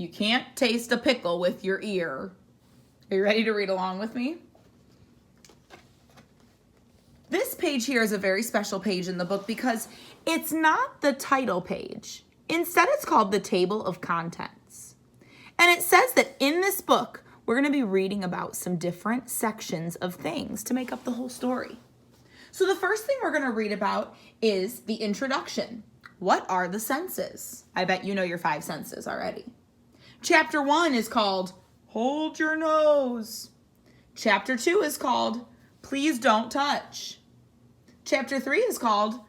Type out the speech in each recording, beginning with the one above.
You can't taste a pickle with your ear. Are you ready to read along with me? This page here is a very special page in the book because it's not the title page. Instead, it's called the table of contents. And it says that in this book, we're going to be reading about some different sections of things to make up the whole story. So the first thing we're going to read about is the introduction. What are the senses? I bet you know your 5 senses already. Chapter 1 is called Hold Your Nose. Chapter 2 is called Please Don't Touch. Chapter 3 is called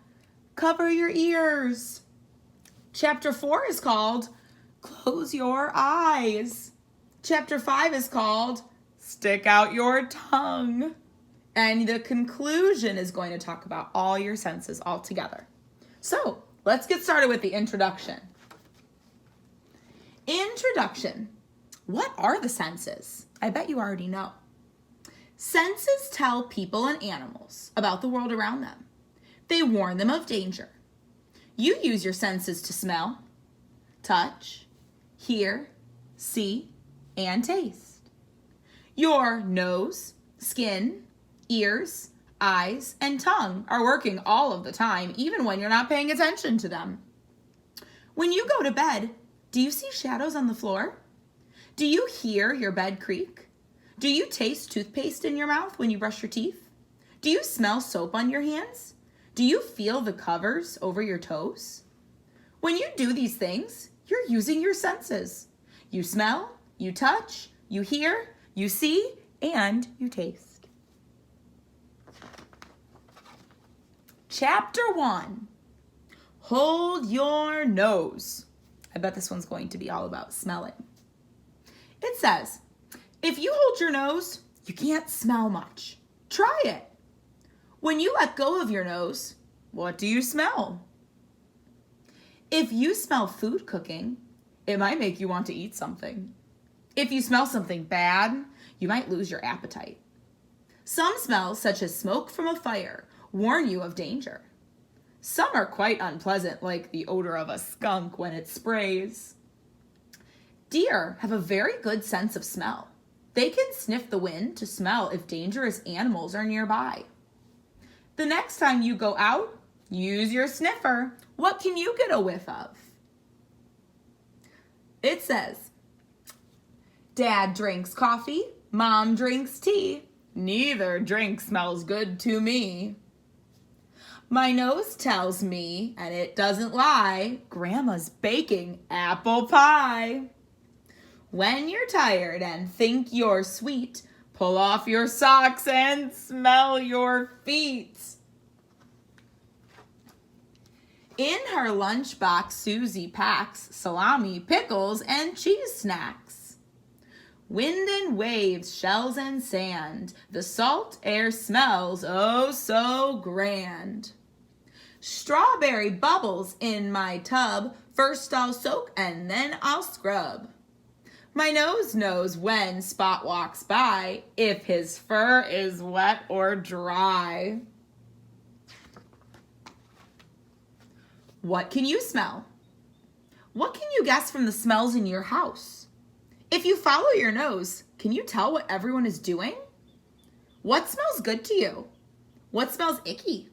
Cover Your Ears. Chapter 4 is called Close Your Eyes. Chapter 5 is called Stick Out Your Tongue. And the conclusion is going to talk about all your senses all together. So let's get started with the introduction. Introduction. What are the senses? I bet you already know. Senses tell people and animals about the world around them. They warn them of danger. You use your senses to smell, touch, hear, see, and taste. Your nose, skin, ears, eyes, and tongue are working all of the time, even when you're not paying attention to them. When you go to bed, do you see shadows on the floor? Do you hear your bed creak? Do you taste toothpaste in your mouth when you brush your teeth? Do you smell soap on your hands? Do you feel the covers over your toes? When you do these things, you're using your senses. You smell, you touch, you hear, you see, and you taste. Chapter 1. Hold your nose. I bet this one's going to be all about smelling. It says, if you hold your nose, you can't smell much. Try it. When you let go of your nose, what do you smell? If you smell food cooking, it might make you want to eat something. If you smell something bad, you might lose your appetite. Some smells, such as smoke from a fire, warn you of danger. Some are quite unpleasant, like the odor of a skunk when it sprays. Deer have a very good sense of smell. They can sniff the wind to smell if dangerous animals are nearby. The next time you go out, use your sniffer. What can you get a whiff of? It says, Dad drinks coffee, Mom drinks tea. Neither drink smells good to me. My nose tells me, and it doesn't lie, Grandma's baking apple pie. When you're tired and think you're sweet, pull off your socks and smell your feet. In her lunchbox, Susie packs salami, pickles, and cheese snacks. Wind and waves, shells and sand, the salt air smells oh so grand. Strawberry bubbles in my tub, first I'll soak and then I'll scrub. My nose knows when Spot walks by, if his fur is wet or dry. What can you smell? What can you guess from the smells in your house? If you follow your nose, can you tell what everyone is doing? What smells good to you? What smells icky?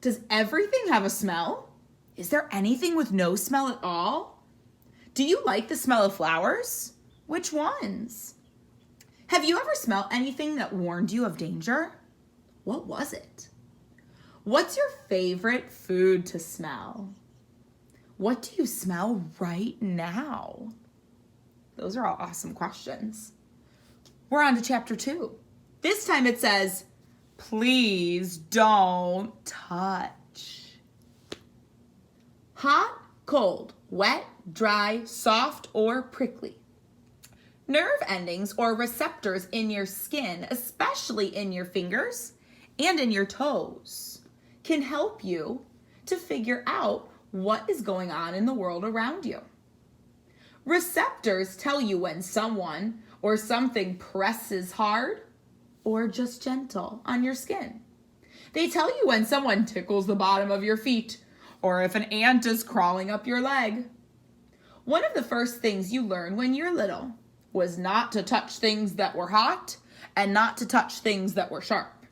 Does everything have a smell? Is there anything with no smell at all? Do you like the smell of flowers? Which ones? Have you ever smelled anything that warned you of danger? What was it? What's your favorite food to smell? What do you smell right now? Those are all awesome questions. We're on to chapter 2. This time it says, please don't touch. Hot, cold, wet, dry, soft, or prickly. Nerve endings or receptors in your skin, especially in your fingers and in your toes, can help you to figure out what is going on in the world around you. Receptors tell you when someone or something presses hard or just gentle on your skin. They tell you when someone tickles the bottom of your feet or if an ant is crawling up your leg. One of the first things you learn when you're little was not to touch things that were hot and not to touch things that were sharp.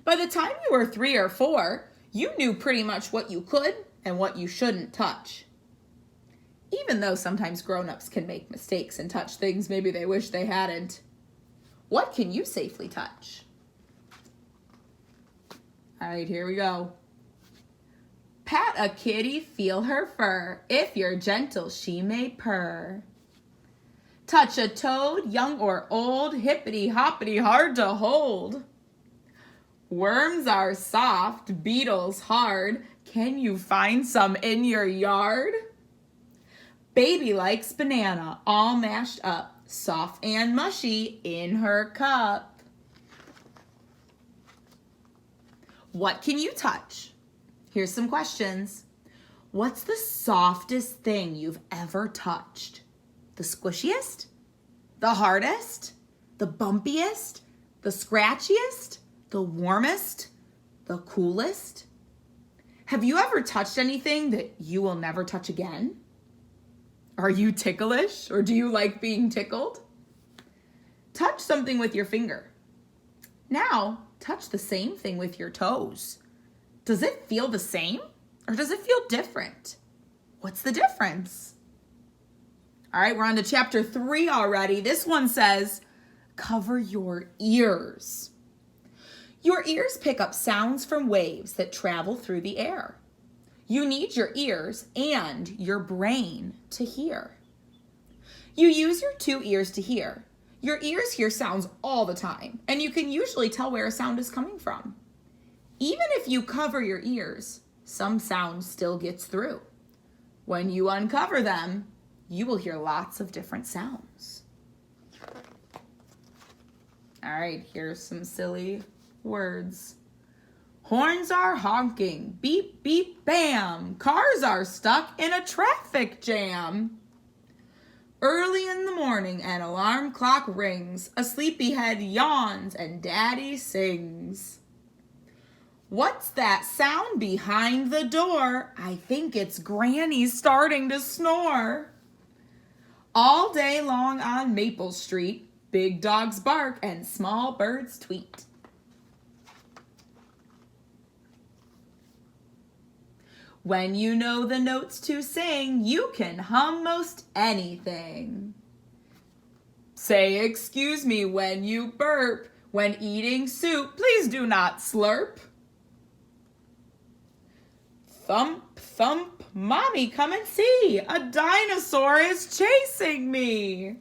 By the time you were 3 or 4, you knew pretty much what you could and what you shouldn't touch. Even though sometimes grown-ups can make mistakes and touch things maybe they wish they hadn't, what can you safely touch? All right, here we go. Pat a kitty, feel her fur. If you're gentle, she may purr. Touch a toad, young or old, hippity hoppity, hard to hold. Worms are soft, beetles hard. Can you find some in your yard? Baby likes banana, all mashed up, soft and mushy in her cup. What can you touch? Here's some questions. What's the softest thing you've ever touched? The squishiest? The hardest? The bumpiest? The scratchiest? The warmest? The coolest? Have you ever touched anything that you will never touch again? Are you ticklish, or do you like being tickled? Touch something with your finger. Now, touch the same thing with your toes. Does it feel the same, or does it feel different? What's the difference? All right, we're on to chapter 3 already. This one says, cover your ears. Your ears pick up sounds from waves that travel through the air. You need your ears and your brain to hear. You use your 2 ears to hear. Your ears hear sounds all the time, and you can usually tell where a sound is coming from. Even if you cover your ears, some sound still gets through. When you uncover them, you will hear lots of different sounds. All right, here's some silly words. Horns are honking, beep, beep, bam. Cars are stuck in a traffic jam. Early in the morning, an alarm clock rings. A sleepyhead yawns and Daddy sings. What's that sound behind the door? I think it's Granny starting to snore. All day long on Maple Street, big dogs bark and small birds tweet. When you know the notes to sing, you can hum most anything. Say excuse me when you burp. When eating soup, please do not slurp. Thump, thump, mommy, come and see. A dinosaur is chasing me.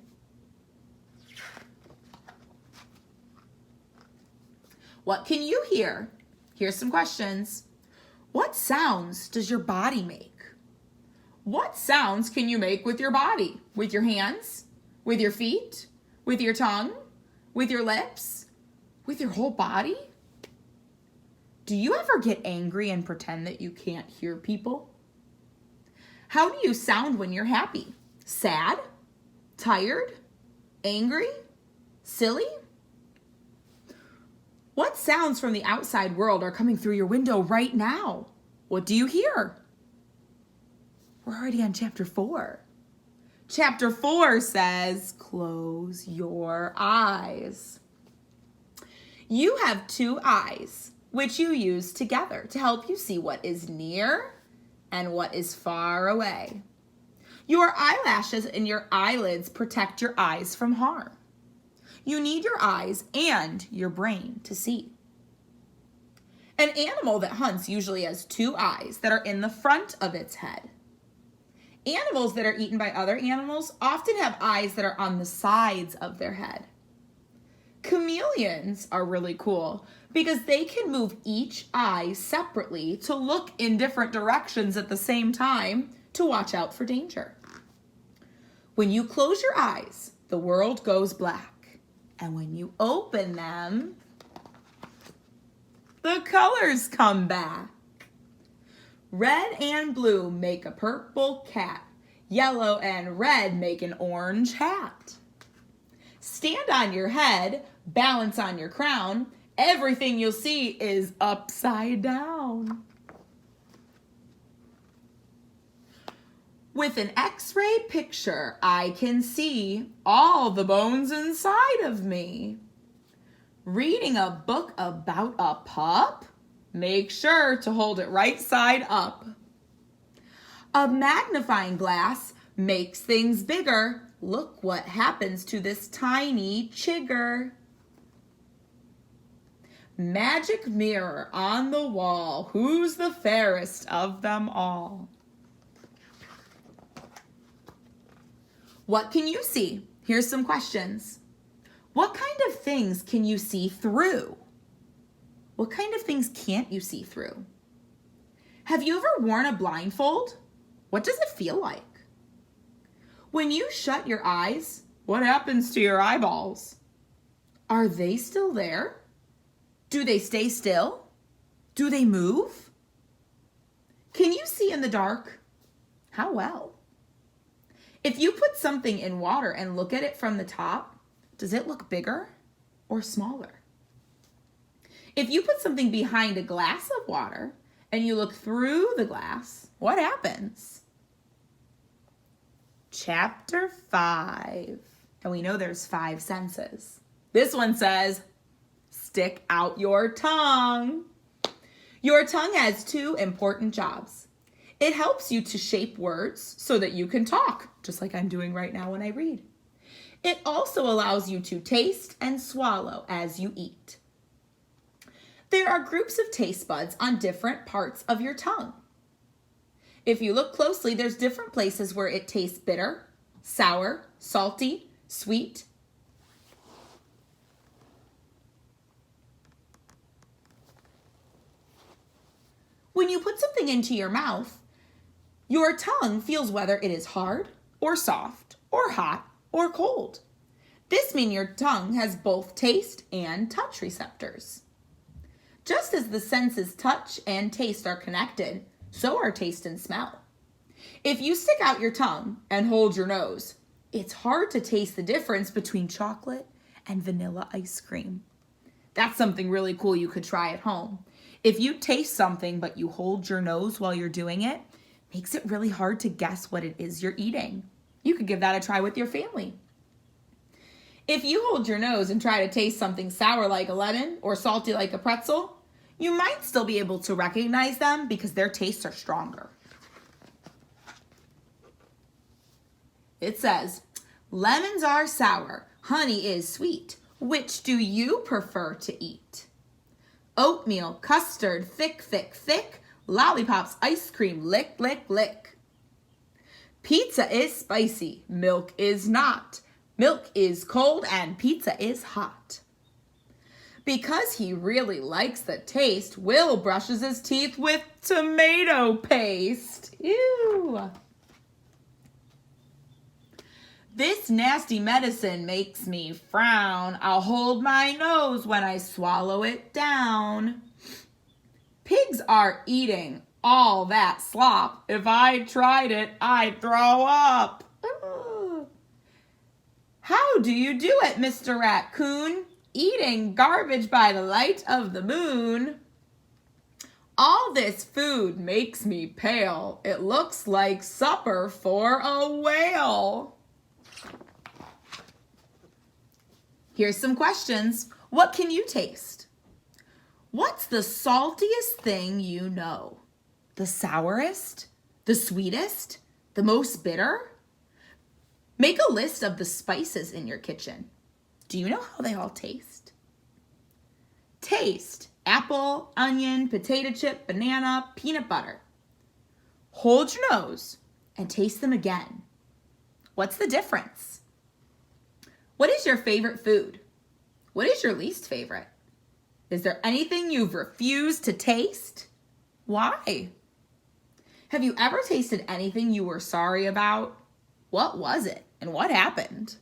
What can you hear? Here's some questions. What sounds does your body make? What sounds can you make with your body? With your hands? With your feet? With your tongue? With your lips? With your whole body? Do you ever get angry and pretend that you can't hear people? How do you sound when you're happy? Sad? Tired? Angry? Silly? What sounds from the outside world are coming through your window right now? What do you hear? We're already on chapter 4. Chapter 4 says, close your eyes. You have 2 eyes, which you use together to help you see what is near and what is far away. Your eyelashes and your eyelids protect your eyes from harm. You need your eyes and your brain to see. An animal that hunts usually has 2 eyes that are in the front of its head. Animals that are eaten by other animals often have eyes that are on the sides of their head. Chameleons are really cool because they can move each eye separately to look in different directions at the same time to watch out for danger. When you close your eyes, the world goes black. And when you open them, the colors come back. Red and blue make a purple cat. Yellow and red make an orange hat. Stand on your head, balance on your crown. Everything you'll see is upside down. With an X-ray picture, I can see all the bones inside of me. Reading a book about a pup? Make sure to hold it right side up. A magnifying glass makes things bigger. Look what happens to this tiny chigger. Magic mirror on the wall. Who's the fairest of them all? What can you see? Here's some questions. What kind of things can you see through? What kind of things can't you see through? Have you ever worn a blindfold? What does it feel like? When you shut your eyes, what happens to your eyeballs? Are they still there? Do they stay still? Do they move? Can you see in the dark? How well? If you put something in water and look at it from the top, does it look bigger or smaller? If you put something behind a glass of water and you look through the glass, what happens? Chapter 5. And we know there's 5 senses. This one says, stick out your tongue. Your tongue has 2 important jobs. It helps you to shape words so that you can talk, just like I'm doing right now when I read. It also allows you to taste and swallow as you eat. There are groups of taste buds on different parts of your tongue. If you look closely, there's different places where it tastes bitter, sour, salty, sweet. When you put something into your mouth, your tongue feels whether it is hard or soft or hot or cold. This means your tongue has both taste and touch receptors. Just as the senses touch and taste are connected, so are taste and smell. If you stick out your tongue and hold your nose, it's hard to taste the difference between chocolate and vanilla ice cream. That's something really cool you could try at home. If you taste something but you hold your nose while you're doing it, makes it really hard to guess what it is you're eating. You could give that a try with your family. If you hold your nose and try to taste something sour like a lemon or salty like a pretzel, you might still be able to recognize them because their tastes are stronger. It says, lemons are sour, honey is sweet. Which do you prefer to eat? Oatmeal, custard, thick, thick, thick. Lollipops, ice cream, lick, lick, lick. Pizza is spicy, milk is not. Milk is cold and pizza is hot. Because he really likes the taste, Will brushes his teeth with tomato paste. Ew. This nasty medicine makes me frown. I'll hold my nose when I swallow it down. Pigs are eating all that slop. If I tried it, I'd throw up. How do you do it, Mr. Raccoon? Eating garbage by the light of the moon. All this food makes me pale. It looks like supper for a whale. Here's some questions. What can you taste? What's the saltiest thing you know? The sourest? The sweetest? The most bitter? Make a list of the spices in your kitchen. Do you know how they all taste? Taste: apple, onion, potato chip, banana, peanut butter. Hold your nose and taste them again. What's the difference? What is your favorite food? What is your least favorite? Is there anything you've refused to taste? Why? Have you ever tasted anything you were sorry about? What was it and what happened?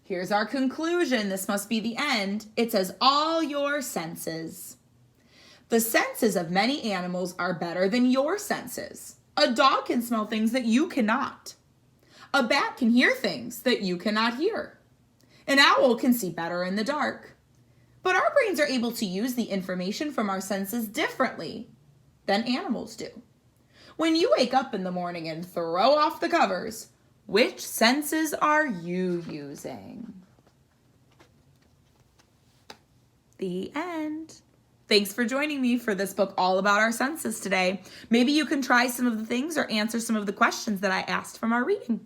Here's our conclusion. This must be the end. It says all your senses. The senses of many animals are better than your senses. A dog can smell things that you cannot. A bat can hear things that you cannot hear. An owl can see better in the dark. But our brains are able to use the information from our senses differently than animals do. When you wake up in the morning and throw off the covers, which senses are you using? The end. Thanks for joining me for this book all about our senses today. Maybe you can try some of the things or answer some of the questions that I asked from our reading.